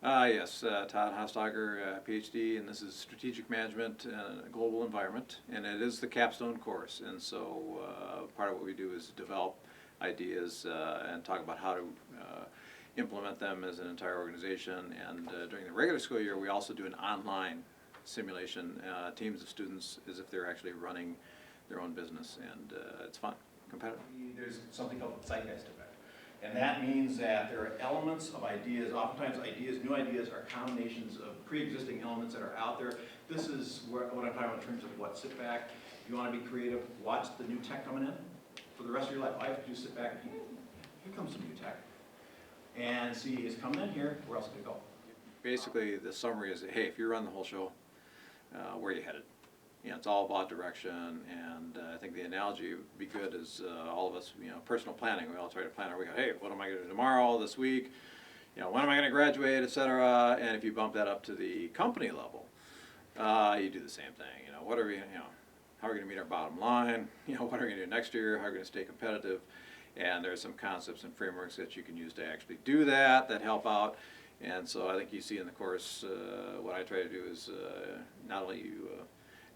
Yes, Todd Hostogger, PhD, and this is Strategic Management in a Global Environment, and it is the capstone course. And so part of what we do is develop ideas and talk about how to implement them as an entire organization. And during the regular school year, we also do an online simulation, teams of students as if they're actually running their own business, and it's fun, competitive. There's something called the zeitgeist effect. And that means that there are elements of ideas, oftentimes ideas, new ideas are combinations of pre-existing elements that are out there. This is what I'm talking about in terms of what, sit back, if you want to be creative, watch the new tech coming in for the rest of your life. All you have to do is sit back, here comes some new tech. And see, it's coming in here, where else can it go? Basically, the summary is, hey, if you run the whole show, where are you headed? You know, it's all about direction, and I think the analogy would be good is all of us, personal planning, we all try to plan our week. Hey, what am I going to do tomorrow, this week? When am I going to graduate, et cetera? And if you bump that up to the company level, you do the same thing. What are we, how are we going to meet our bottom line? What are we going to do next year? How are we going to stay competitive? And there's some concepts and frameworks that you can use to actually do that help out. And so I think you see in the course, what I try to do is not only you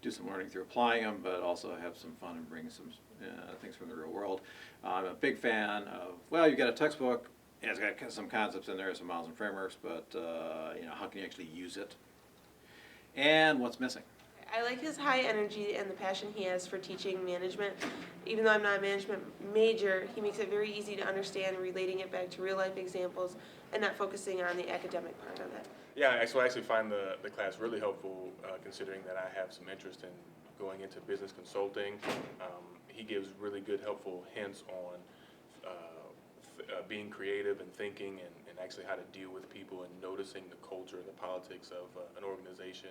do some learning through applying them, but also have some fun and bring some things from the real world. I'm a big fan of, well, you got a textbook, and it's got some concepts in there, some models and frameworks, but how can you actually use it? And what's missing? I like his high energy and the passion he has for teaching management. Even though I'm not a management major, he makes it very easy to understand, relating it back to real life examples and not focusing on the academic part of it. Yeah, so I actually find the class really helpful, considering that I have some interest in going into business consulting. He gives really good, helpful hints on being creative and thinking and actually how to deal with people and noticing the culture and the politics of an organization.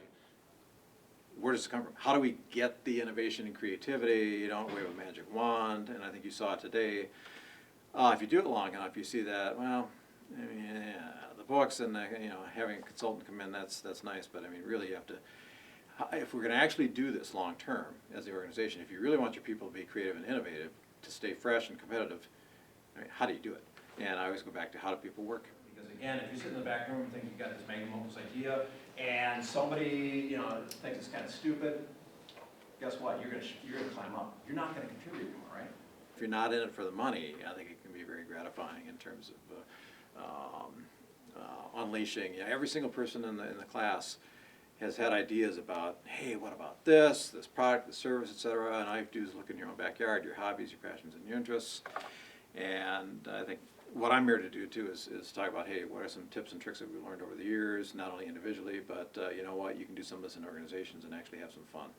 Where does it come from? How do we get the innovation and creativity? You don't wave a magic wand, and I think you saw it today. If you do it long enough, you see that, well, I mean, yeah, the books and having a consultant come in, that's nice, but I mean, really you have to, if we're going to actually do this long term as the organization, if you really want your people to be creative and innovative, to stay fresh and competitive, I mean, how do you do it? And I always go back to, how do people work? Because again, if you sit in the back room and think you've got this magnum opus idea, and somebody thinks it's kind of stupid, guess what? You're gonna climb up. You're not gonna contribute anymore, right? If you're not in it for the money, I think it can be very gratifying in terms of unleashing. Every single person in the class has had ideas about, hey, what about this product, this service, etc. And all you have to do is look in your own backyard, your hobbies, your passions, and your interests. And I think what I'm here to do too is talk about, hey, what are some tips and tricks that we've learned over the years, not only individually, but you know what, you can do some of this in organizations and actually have some fun.